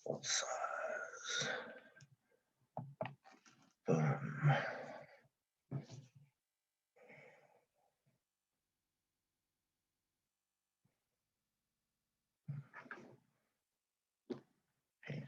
Font size. Boom. Page.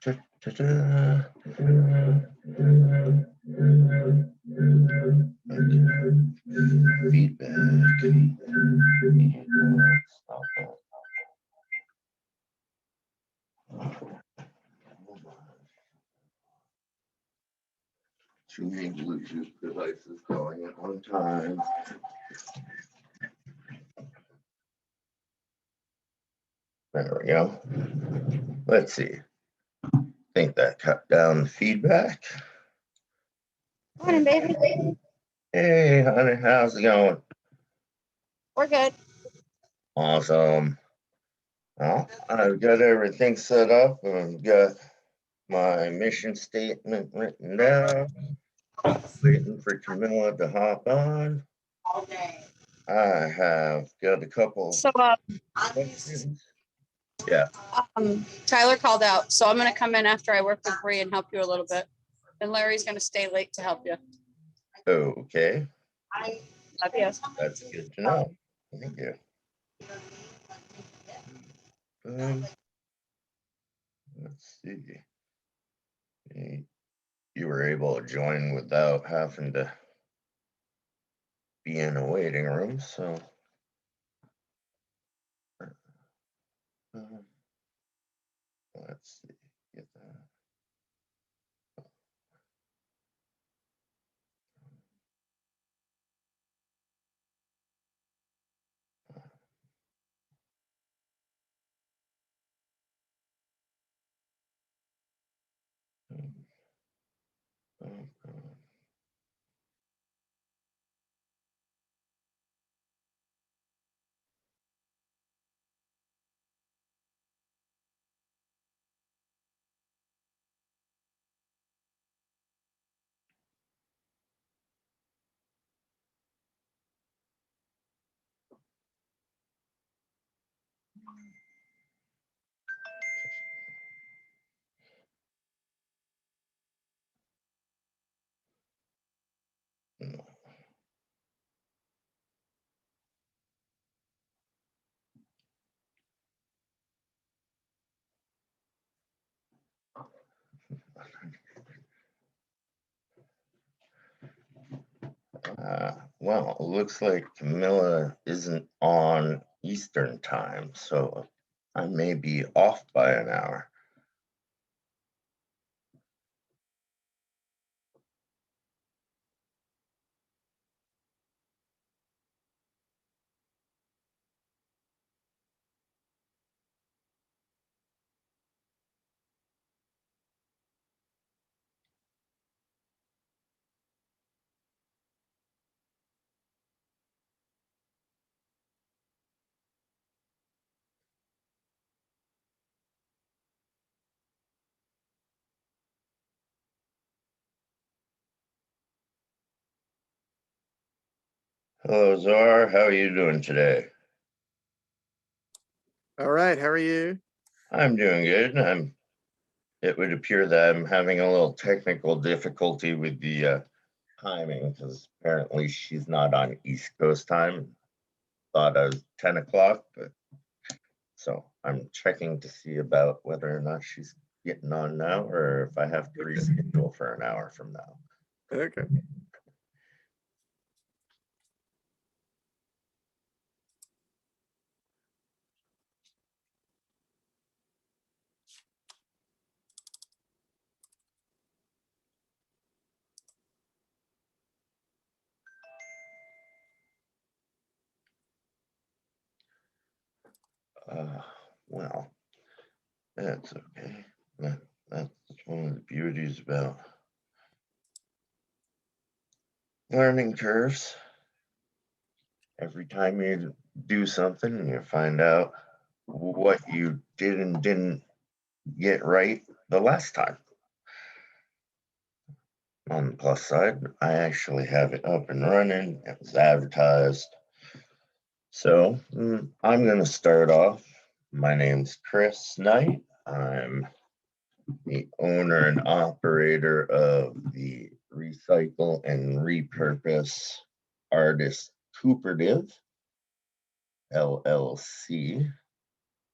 Da-da-da. Okay. Feedback. Stop that. Too many Bluetooth devices going at one time. There we go. Let's see. I think that cut down the feedback. Morning, baby. Hey, honey, how's it going? We're good. Awesome. Well, I've got everything set up. I've got my mission statement written down. Waiting for Kamila to hop on. All day. I have got a couple So, questions. Yeah. Tyler called out, so I'm going to come in after I work with Bree and help you a little bit. And Larry's going to stay late to help you. Okay. Love you. That's good to know. Thank you. Let's see. You were able to join without having to be in a waiting room, so. Let's see. Get that. No. Well, it looks like Camilla isn't on Eastern time, so I may be off by an hour. Hello, Zara. How are you doing today? All right. How are you? I'm doing good. It would appear that I'm having a little technical difficulty with the timing because apparently she's not on East Coast time. Thought I was 10 o'clock, but so I'm checking to see about whether or not she's getting on now or if I have to reschedule for an hour from now. Okay. Well, that's okay. That's one of the beauties about learning curves. Every time you do something, you find out what you did and didn't get right the last time. On the plus side, I actually have it up and running. It was advertised. So I'm going to start off. My name's Chris Knight. I'm the owner and operator of the Recycle and Repurpose Artist Cooperative, LLC,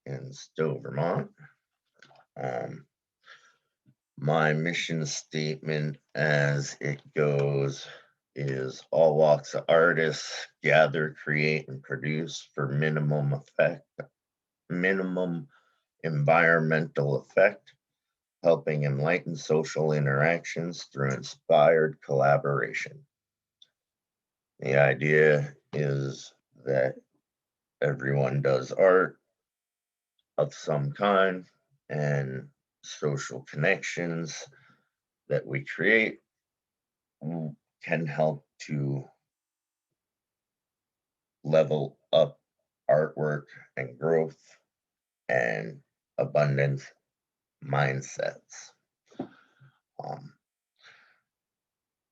in Stowe, Vermont. My mission statement as it goes is all walks of artists gather, create, and produce for minimum environmental effect, helping enlighten social interactions through inspired collaboration. The idea is that everyone does art of some kind, and social connections that we create can help to level up artwork and growth and abundance mindsets.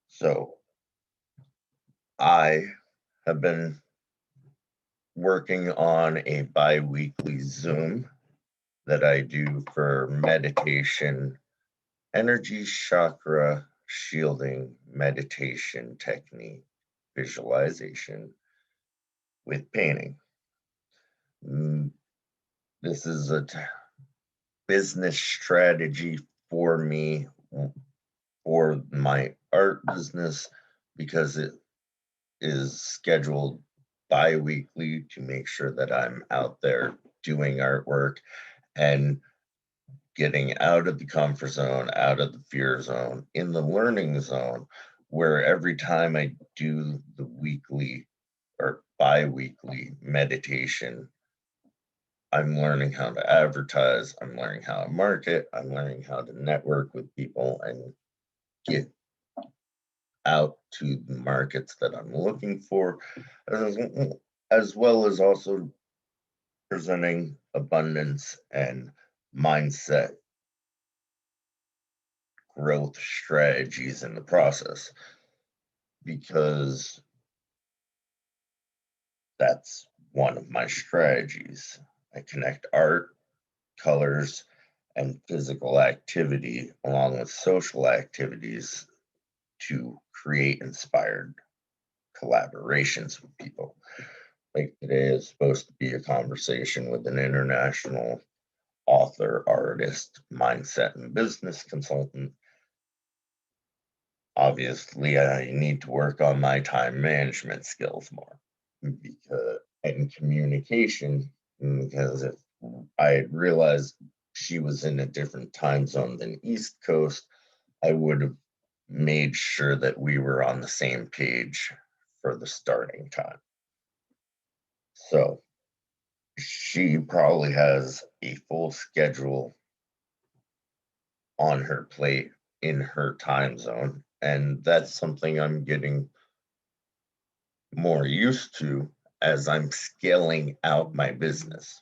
So I have been working on a bi-weekly Zoom that I do for meditation, energy chakra shielding meditation technique, visualization with painting. This is a business strategy for me for my art business because it is scheduled bi-weekly to make sure that I'm out there doing artwork and getting out of the comfort zone, out of the fear zone, in the learning zone, where every time I do the weekly or bi-weekly meditation, I'm learning how to advertise, I'm learning how to market, I'm learning how to network with people and get out to the markets that I'm looking for, as well as also presenting abundance and mindset growth strategies in the process, because that's one of my strategies. I connect art, colors, and physical activity along with social activities to create inspired collaborations with people. Like today is supposed to be a conversation with an international author, artist, mindset, and business consultant. Obviously, I need to work on my time management skills more and communication, because if I had realized she was in a different time zone than East Coast, I would have made sure that we were on the same page for the starting time. So she probably has a full schedule on her plate in her time zone. And that's something I'm getting more used to as I'm scaling out my business.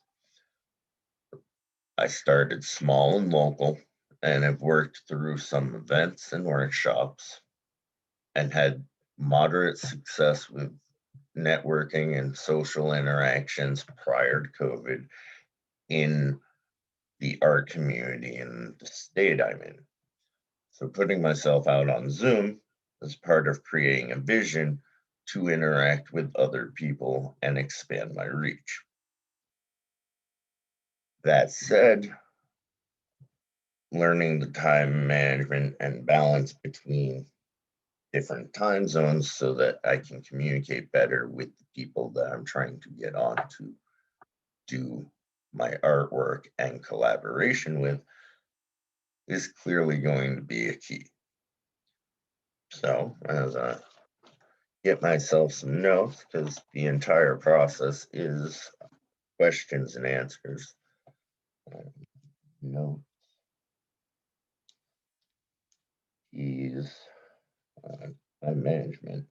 I started small and local and have worked through some events and workshops and had moderate success with networking and social interactions prior to COVID in the art community in the state I'm in. So putting myself out on Zoom is part of creating a vision to interact with other people and expand my reach. That said, learning the time management and balance between different time zones so that I can communicate better with the people that I'm trying to get on to do my artwork and collaboration with is clearly going to be a key. So as I get myself some notes, because the entire process is questions and answers. Notes, keys, time management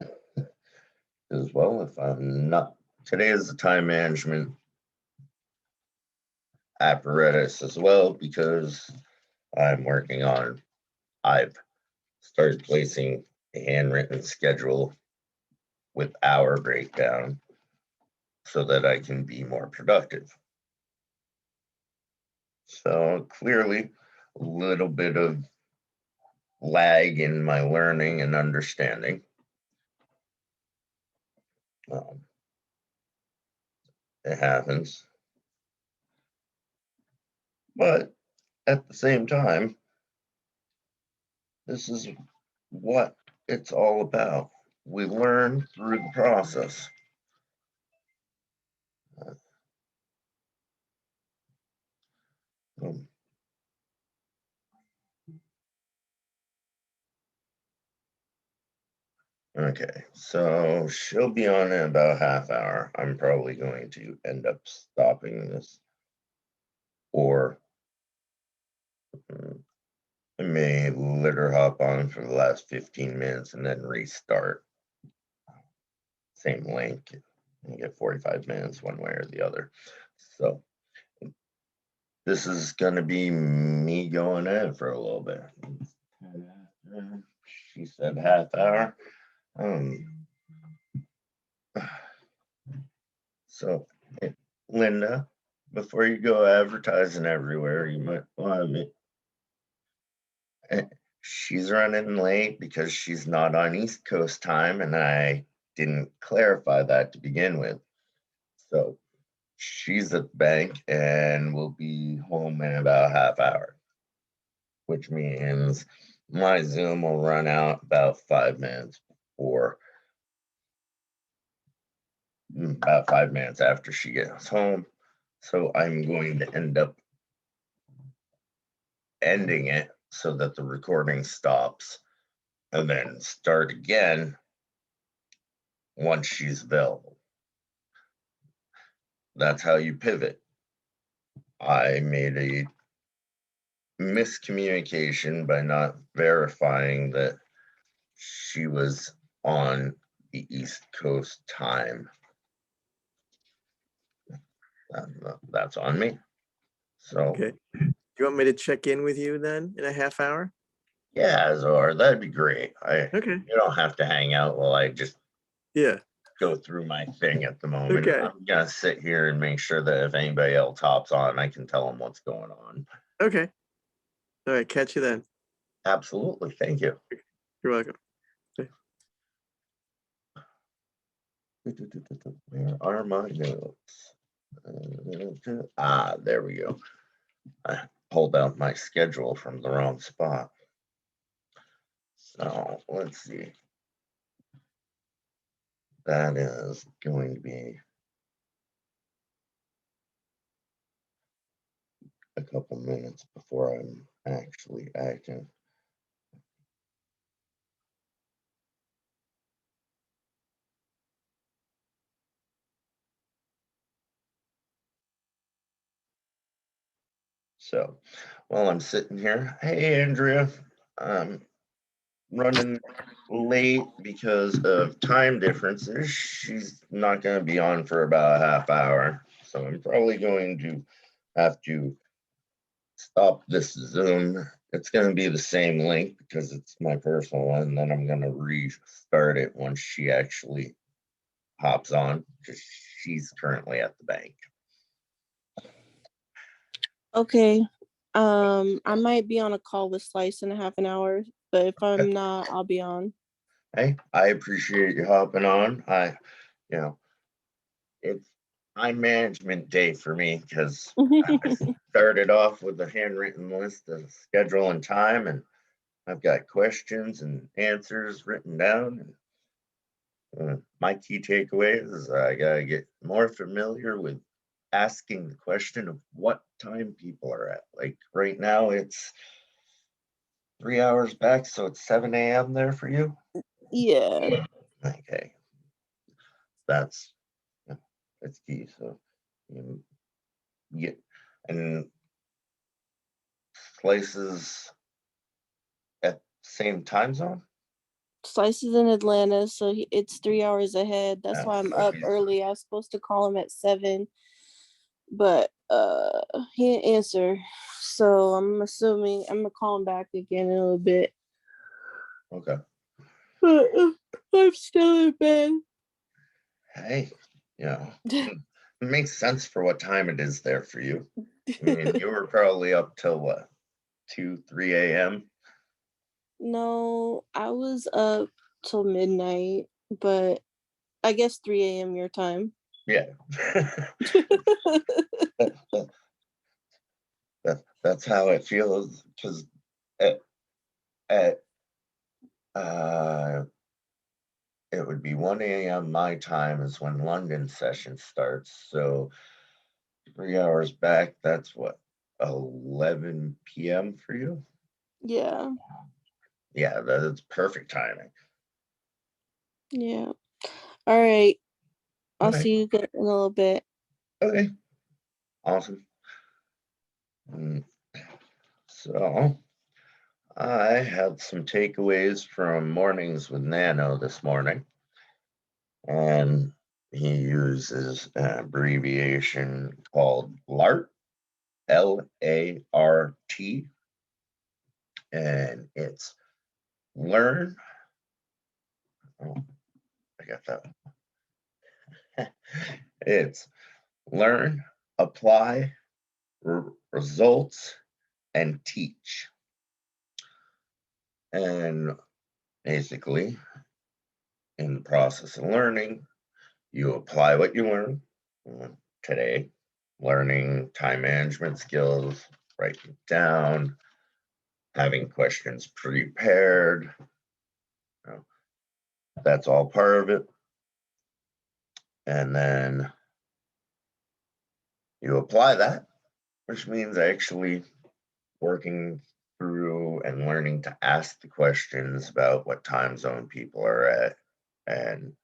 as well. If I'm not, today is the time management apparatus as well, because I've started placing a handwritten schedule with hour breakdown so that I can be more productive. So clearly, a little bit of lag in my learning and understanding. It happens. But at the same time, this is what it's all about. We learn through the process. Um, Okay, so she'll be on in about half hour. I'm probably going to end up stopping this, or I may let her hop on for the last 15 minutes and then restart. Same link. You get 45 minutes one way or the other. So this is going to be me going in for a little bit. She said half hour. So, Linda, before you go advertising everywhere, you might want to. She's running late because she's not on East Coast time, and I didn't clarify that to begin with. So she's at the bank and will be home in about half hour, which means my Zoom will run out about 5 minutes before, about 5 minutes after she gets home. So I'm going to end up ending it so that the recording stops and then start again once she's available. That's how you pivot. I made a miscommunication by not verifying that she was on the East Coast time. That's on me. So, Okay. Do you want me to check in with you then in a half hour? yeah, Zor, that'd be great. Okay. You don't have to hang out while I just Yeah. go through my thing at the moment. Okay. I'm gonna sit here and make sure that if anybody else hops on, I can tell them what's going on. Okay. All right. Catch you then. Absolutely. Thank you. You're welcome. Where are my notes? There we go. I pulled out my schedule from the wrong spot. So let's see. That is going to be a couple minutes before I'm actually active. So while I'm sitting here, hey, Andrea, I'm running late because of time differences. She's not going to be on for about a half hour. So I'm probably going to have to stop this Zoom. It's going to be the same link because it's my personal one. And then I'm going to restart it once she actually hops on because she's currently at the bank. Okay. I might be on a call with Slice in a half an hour, but if I'm not, I'll be on. Hey, I appreciate you hopping on. It's time management day for me because I started off with a handwritten list of schedule and time, and I've got questions and answers written down. And my key takeaway is I gotta get more familiar with asking the question of what time people are at. Like right now, it's 3 hours back, so it's 7 a.m. there for you. Yeah. Okay, that's key. So you get and slices at same time zone. Slice is in Atlanta, so it's 3 hours ahead. That's Yeah, why I'm so up he's- early. I was supposed to call him at 7, but he didn't answer. So I'm assuming I'm gonna call him back again in a little bit. Okay. I'm still in bed. Hey, it makes sense for what time it is there for you. I mean, you were probably up till what, 2, 3 a.m.? No, I was up till midnight, but I guess 3 a.m. your time. Yeah. That's how it feels, because at it would be 1 a.m. my time is when London session starts. So 3 hours back, that's what, 11 p.m. for you? Yeah, Yeah, that's perfect timing. yeah. All right. I'll Okay. see you guys in a little bit. Okay. Awesome. So I had some takeaways from Mornings with Nano this morning, and he uses an abbreviation called LART, LART, and it's learn. Oh, I got that one. It's learn, apply, results, and teach. And basically, in the process of learning, you apply what you learn. Today, learning time management skills, writing it down, having questions prepared. you know, That's all part of it. And then you apply that, which means actually working through and learning to ask the questions about what time zone people are at, and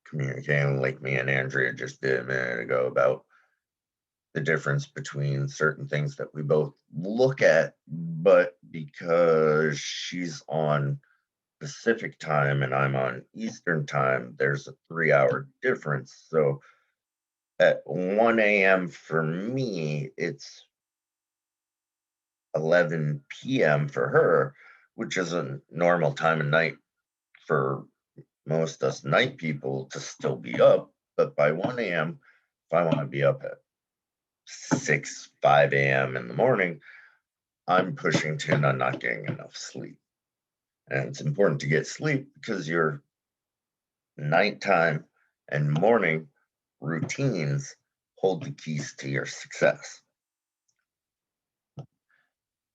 communicating like me and Andrea just did a minute ago about the difference between certain things that we both look at, but because she's on Pacific time and I'm on Eastern time, there's a 3 hour difference. So at 1 a.m. for me, it's 11 p.m. for her, which is a normal time of night for most us night people to still be up. But by 1 a.m., if I want to be up at 6, 5 a.m. in the morning, I'm pushing to I'm not getting enough sleep. And it's important to get sleep because your nighttime and morning routines hold the keys to your success.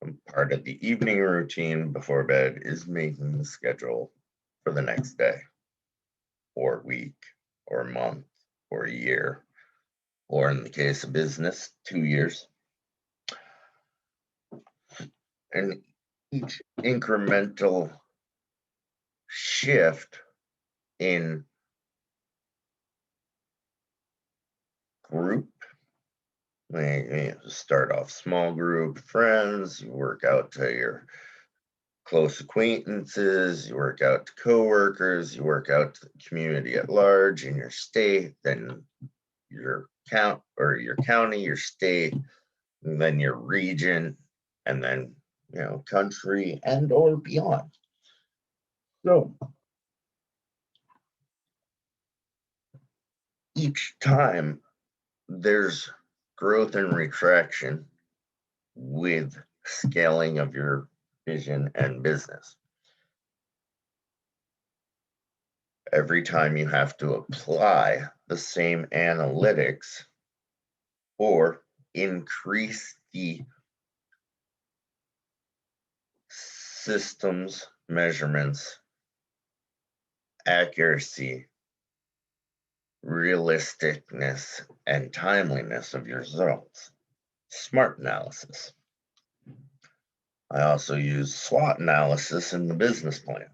And part of the evening routine before bed is making the schedule for the next day, or week, or month, or year, or in the case of business, 2 years. And each incremental shift in group, you start off small group friends, you work out to your close acquaintances, you work out to coworkers, you work out to the community at large in your state, then your county, your state, and then your region, and then country and or beyond. So each time there's growth and retraction with scaling of your vision and business. Every time you have to apply the same analytics or increase the systems, measurements, accuracy, realisticness, and timeliness of your results. SMART analysis. I also use SWOT analysis in the business plan,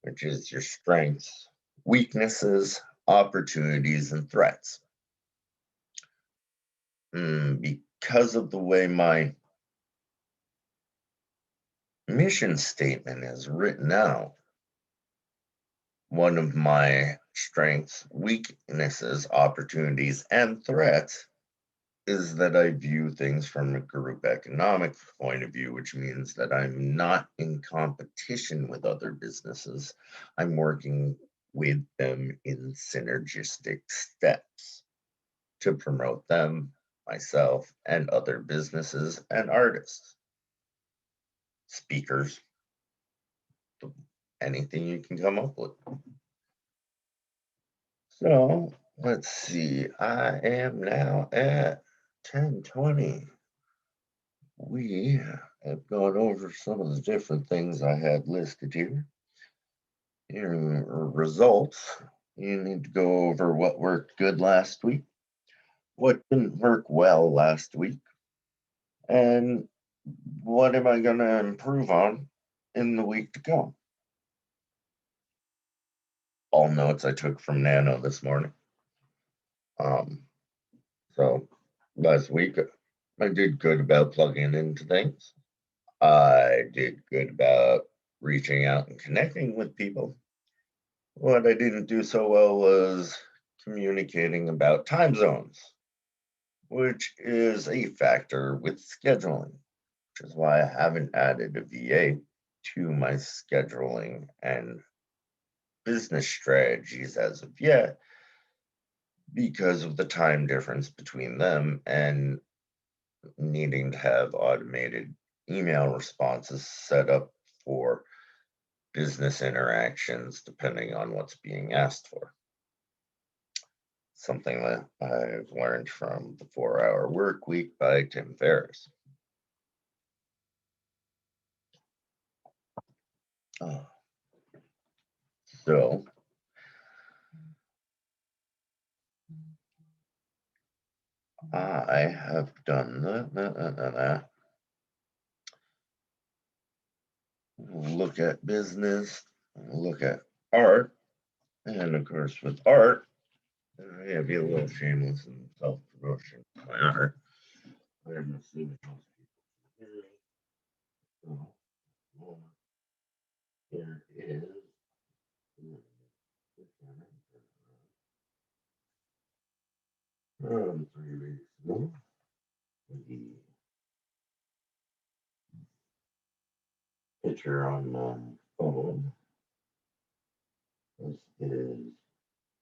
which is your strengths, weaknesses, opportunities, and threats. Because of the way my mission statement is written out, one of my strengths, weaknesses, opportunities, and threats is that I view things from a group economic point of view, which means that I'm not in competition with other businesses. I'm working with them in synergistic steps to promote them, myself, and other businesses and artists, speakers, anything you can come up with. So let's see, I am now at 10:20. We have gone over some of the different things I had listed here. Your results, you need to go over what worked good last week, what didn't work well last week, and what am I going to improve on in the week to come. All notes I took from Nano this morning. So last week I did good about plugging into things. I did good about reaching out and connecting with people. What I didn't do so well was communicating about time zones, which is a factor with scheduling, which is why I haven't added a VA to my scheduling and business strategies as of yet, because of the time difference between them and needing to have automated email responses set up for business interactions depending on what's being asked for. Something that I've learned from The 4-Hour Work Week by Tim Ferriss. So I have done that. Look at business, look at art, and of course with art, I have a little shameless and self-promotion of my art. I'm assuming most people can hear me. So, here is 3 weeks ago. The picture on my phone. This is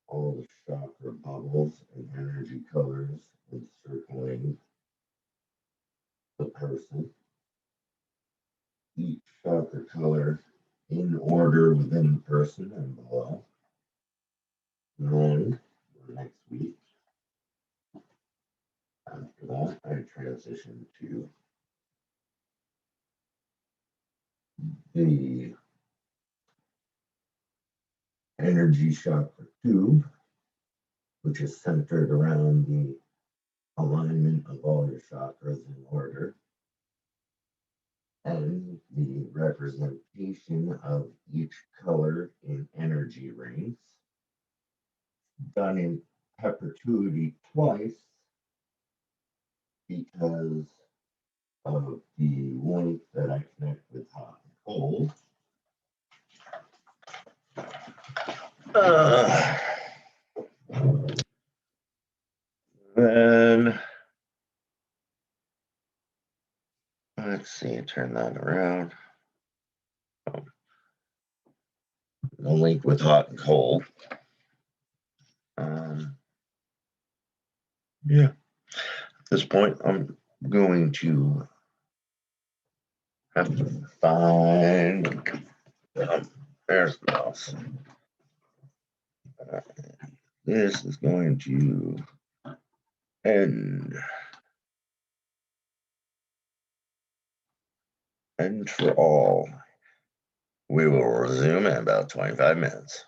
all the chakra bubbles and energy colors encircling the person. Each chakra color in order within the person and below. And then next week, after that, I transition to the energy chakra tube, which is centered around the alignment of all your chakras in order, and the representation of each color in energy rings, done in perpetuity twice because of the link that I connect with hot and cold. Then let's see, turn that around. The link with hot and cold. Yeah. At this point, I'm going to have to find. There's the mouse. This is going to end. And for all, we will resume in about 25 minutes.